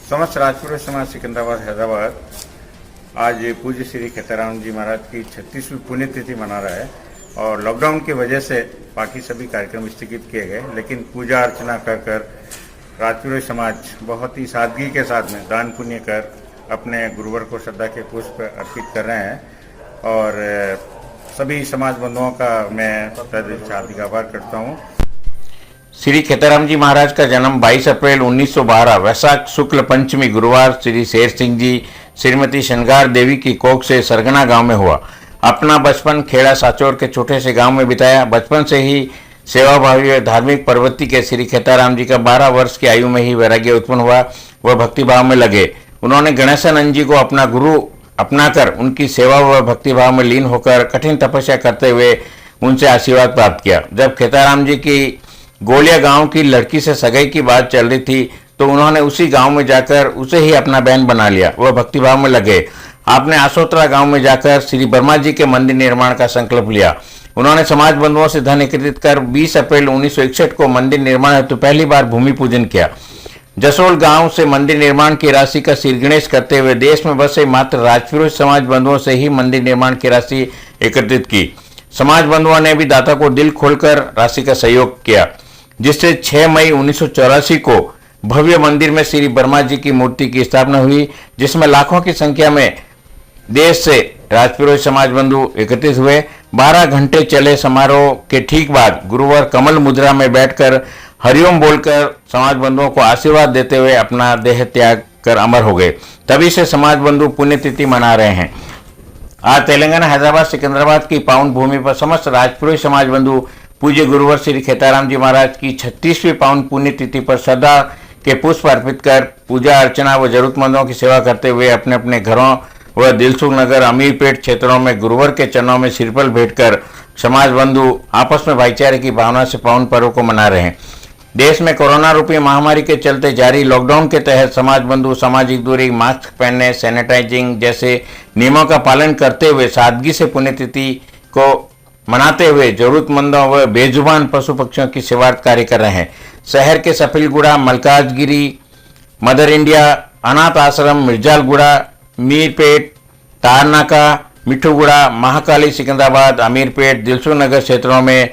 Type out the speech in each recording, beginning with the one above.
समस्त राजपुर समाज सिकंदराबाद हैदराबाद आज पूज्य श्री खेताराम जी महाराज की 36वीं पुण्यतिथि मना रहा है और लॉकडाउन की वजह से बाकी सभी कार्यक्रम स्थगित किए गए, लेकिन पूजा अर्चना कर राजपुर समाज बहुत ही सादगी के साथ में दान पुण्य कर अपने गुरुवर को श्रद्धा के पुष्प अर्पित कर रहे हैं और सभी समाज बंधुओं का मैं तहे दिल से हार्दिक आभार करता हूँ। श्री खेताराम जी महाराज का जन्म 22 अप्रैल 1912 वैशाख शुक्ल पंचमी गुरुवार श्री शेर सिंह जी श्रीमती शनगार देवी की कोख से सरगना गांव में हुआ। अपना बचपन खेड़ा साचौर के छोटे से गांव में बिताया। बचपन से ही सेवाभावी और धार्मिक प्रवृत्ति के श्री खेताराम जी का 12 वर्ष की आयु में ही वैराग्य उत्पन्न हुआ। वह भक्तिभाव में लगे। उन्होंने गणेशानंद जी को अपना गुरु अपनाकर उनकी सेवा व भक्तिभाव में लीन होकर कठिन तपस्या करते हुए उनसे आशीर्वाद प्राप्त किया। जब खेताराम जी की गोलिया गांव की लड़की से सगाई की बात चल रही थी तो उन्होंने उसी गांव में जाकर उसे ही अपना बहन बना लिया। वह भक्तिभाव में लगे। आपने आसोत्रा गांव में जाकर श्री वर्मा जी के मंदिर निर्माण का संकल्प लिया। उन्होंने समाज बंधुओं से धन एकत्रित कर 20 अप्रैल 1961 को मंदिर निर्माण हेतु पहली बार भूमि पूजन किया। जसोल गांव से मंदिर निर्माण की राशि का सिरगणेश करते हुए देश में बसे मात्र राजपुरोहित समाज बंधुओं से ही मंदिर निर्माण की राशि एकत्रित की। समाज बंधुओं ने भी दाता को दिल खोलकर राशि का सहयोग किया, जिससे 6 मई 1984 को भव्य मंदिर में श्री वर्मा जी की मूर्ति की स्थापना हुई, जिसमें लाखों की संख्या में देश से राजपुरोहित समाज बंधु एकत्रित हुए। 12 घंटे चले समारोह के ठीक बाद गुरुवार कमल मुद्रा में बैठकर हरिओम बोलकर समाज बंधुओं को आशीर्वाद देते हुए अपना देह त्याग कर अमर हो गए। तभी से समाज बंधु पुण्यतिथि मना रहे हैं। आज तेलंगाना हैदराबाद सिकंदराबाद की पावन भूमि पर समस्त राजपुरोहित समाज बंधु पूज्य गुरुवर श्री खेताराम जी महाराज की 36वीं पावन पुण्यतिथि पर श्रद्धा के पुष्प अर्पित कर पूजा अर्चना व जरूरतमंदों की सेवा करते हुए अपने अपने घरों व दिलसुख नगर अमीरपेट क्षेत्रों में गुरुवर के चरणों में सिरफल भेंट कर समाज बंधु आपस में भाईचारे की भावना से पावन पर्व को मना रहे हैं। देश में कोरोना रूपी महामारी के चलते जारी लॉकडाउन के तहत समाज बंधु सामाजिक दूरी, मास्क पहनने, सैनिटाइजिंग जैसे नियमों का पालन करते हुए सादगी से पुण्यतिथि को मनाते हुए जरूरतमंदों व बेजुबान पशु पक्षियों की सेवार्थ कार्य कर रहे हैं। शहर के सफीलगुड़ा, मलकाजगिरी, मदर इंडिया, अनाथ आश्रम, मिर्जालगुड़ा, मीरपेट, तारनाका, मिठूगुड़ा, महाकाली, सिकंदराबाद, अमीरपेट, दिलसुख नगर क्षेत्रों में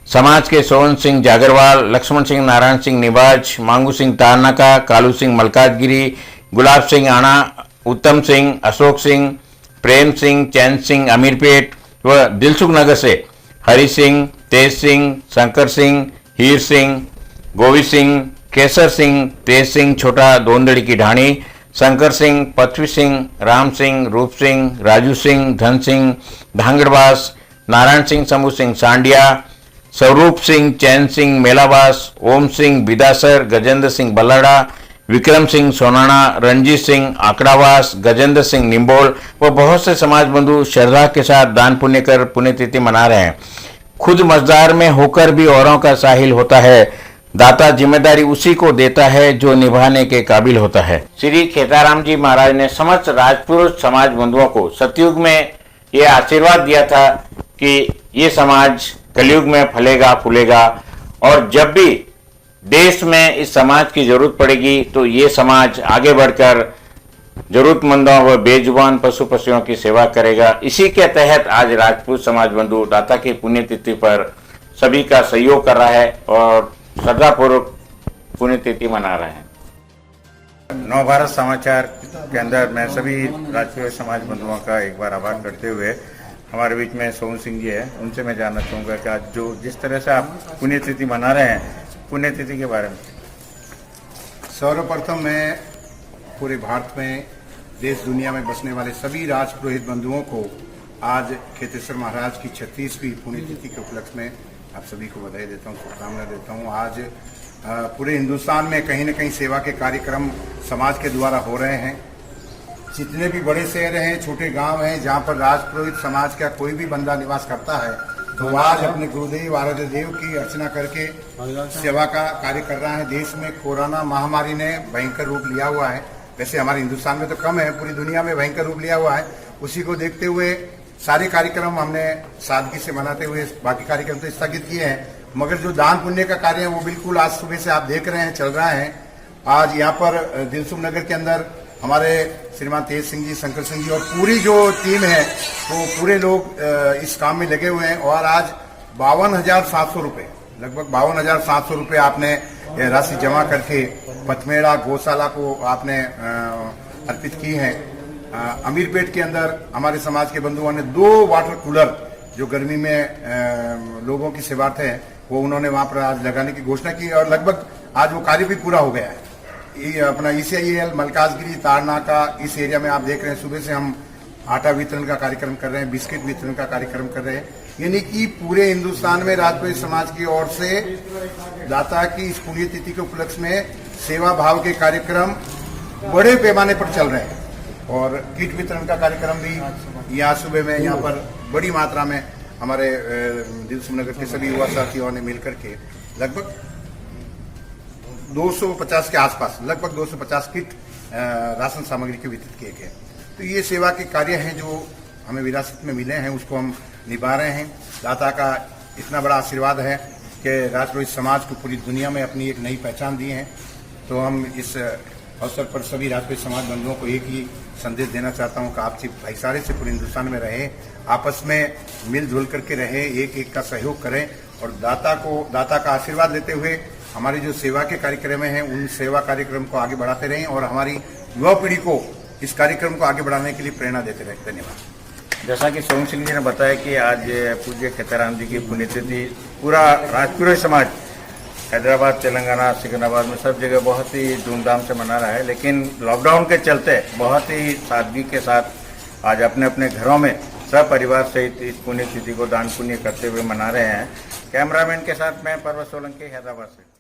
समाज के सोहन सिंह जागरवाल, लक्ष्मण सिंह, नारायण सिंह निवाज, मांगू सिंह तारनाका, कालू सिंह मलकाजगिरी, गुलाब सिंह आना, उत्तम सिंह, अशोक सिंह, प्रेम सिंह, चैन सिंह अमीरपेट व दिलसुख नगर से हरि सिंह, तेज सिंह, शंकर सिंह, हीर सिंह, गोविंद सिंह, केसर सिंह, तेज सिंह छोटा दोंदड़ी की ढाणी, शंकर सिंह, पृथ्वी सिंह, राम सिंह, रूप सिंह, राजू सिंह, धन सिंह, धांगड़बास, नारायण सिंह, समूह सिंह सांडिया, स्वरूप सिंह, चैन सिंह, मेलाबास, ओम सिंह, बिदासर, गजेंद्र सिंह बल्लाड़ा, विक्रम सिंह सोनाना, रंजीत सिंह आकड़ावास, गजेंद्र सिंह निम्बोल व बहुत से समाज बंधु श्रद्धा के साथ दान पुण्य कर पुण्यतिथि मना रहे हैं। खुद मजदार में होकर भी औरों का साहिल होता है। दाता जिम्मेदारी उसी को देता है जो निभाने के काबिल होता है। श्री खेताराम जी महाराज ने समस्त राजपुरुष समाज बंधुओं को सतयुग में ये आशीर्वाद दिया था कि ये समाज कलयुग में फलेगा फूलेगा और जब भी देश में इस समाज की जरूरत पड़ेगी तो ये समाज आगे बढ़कर जरूरतमंदों व बेजुबान पशु पक्षियों की सेवा करेगा। इसी के तहत आज राजपूत समाज बंधु दाता की पुण्यतिथि पर सभी का सहयोग कर रहा है और श्रद्धापूर्वक पुण्यतिथि मना रहे हैं। नवभारत समाचार के अंदर मैं सभी राजपूत समाज बंधुओं का एक बार आभार करते हुए हमारे बीच में सोहन सिंह जी है, उनसे मैं जानना चाहूँगा कि आज जो जिस तरह से आप पुण्यतिथि मना रहे हैं, पुण्यतिथि के बारे में। सर्वप्रथम मैं पूरे भारत में देश दुनिया में बसने वाले सभी राजपुरोहित बंधुओं को आज खेतेश्वर महाराज की 36वीं पुण्यतिथि के उपलक्ष्य में आप सभी को बधाई देता हूँ, शुभकामना देता हूँ। आज पूरे हिंदुस्तान में कहीं न कहीं सेवा के कार्यक्रम समाज के द्वारा हो रहे हैं। जितने भी बड़े शहर हैं, छोटे गांव हैं, जहां पर राजपुरोहित समाज का कोई भी बंदा निवास करता है तो आज अपने गुरुदेव आराध्य देव की अर्चना करके सेवा का कार्य कर रहा है। देश में कोरोना महामारी ने भयंकर रूप लिया हुआ है। वैसे हमारे हिंदुस्तान में तो कम है, पूरी दुनिया में भयंकर रूप लिया हुआ है। उसी को देखते हुए सारे कार्यक्रम हमने सादगी से मनाते हुए बाकी कार्यक्रम तो स्थगित किए हैं, मगर जो दान पुण्य का कार्य है वो बिल्कुल आज सुबह से आप देख रहे हैं चल रहा है। आज यहाँ पर दिलसुख नगर के अंदर हमारे श्रीमान तेज सिंह जी, शंकर सिंह जी और पूरी जो टीम है वो पूरे लोग इस काम में लगे हुए हैं। और आज 52,700 रुपये, लगभग 52,700 रुपये आपने राशि जमा करके पथमेड़ा गौशाला को आपने अर्पित की है। अमीरपेट के अंदर हमारे समाज के बंधुओं ने 2 वाटर कूलर जो गर्मी में लोगों की सेवार्थ है वो उन्होंने वहां पर आज लगाने की घोषणा की और लगभग आज वो कार्य भी पूरा हो गया है। ये अपना ECIL मलकाजगिरी तारनाका इस एरिया में आप देख रहे हैं, सुबह से हम आटा वितरण का कार्यक्रम कर रहे हैं, बिस्किट वितरण का कार्यक्रम कर रहे हैं। यानी कि पूरे हिंदुस्तान में राजपूत समाज की ओर से दाता की इस पुण्यतिथि के उपलक्ष्य में सेवा भाव के कार्यक्रम बड़े पैमाने पर चल रहे हैं। और किट वितरण का कार्यक्रम भी यहाँ सुबह में यहाँ पर बड़ी मात्रा में हमारे दिलसुख नगर के सभी युवा साथियों ने मिलकर के लगभग 250 के आसपास, लगभग 250 किट राशन सामग्री के वितरित किए गए। तो ये सेवा के कार्य हैं जो हमें विरासत में मिले हैं, उसको हम निभा रहे हैं। दाता का इतना बड़ा आशीर्वाद है कि राजपुरोहित समाज को पूरी दुनिया में अपनी एक नई पहचान दी है। तो हम इस अवसर पर सभी राजपुरोहित समाज बंधुओं को एक ही संदेश देना चाहता हूं कि आपसी भाईचारे से पूरे हिंदुस्तान में रहे, आपस में मिलजुल करके रहे, एक एक का सहयोग करें और दाता का आशीर्वाद लेते हुए हमारी जो सेवा के कार्यक्रम हैं उन सेवा कार्यक्रम को आगे बढ़ाते रहें और हमारी युवा पीढ़ी को इस कार्यक्रम को आगे बढ़ाने के लिए प्रेरणा देते रहें। धन्यवाद। जैसा कि सोम सिंह जी ने बताया कि आज पूज्य खेताराम जी की पुण्यतिथि पूरा राजपुरोहित समाज हैदराबाद, तेलंगाना, सिकंदराबाद में सब जगह बहुत ही धूमधाम से मना रहा है। लेकिन लॉकडाउन के चलते बहुत ही सादगी के साथ आज अपने अपने घरों में सब परिवार सहित इस पुण्यतिथि को दान पुण्य करते हुए मना रहे हैं। कैमरामैन के साथ मैं पर्वत सोलंकी, हैदराबाद से।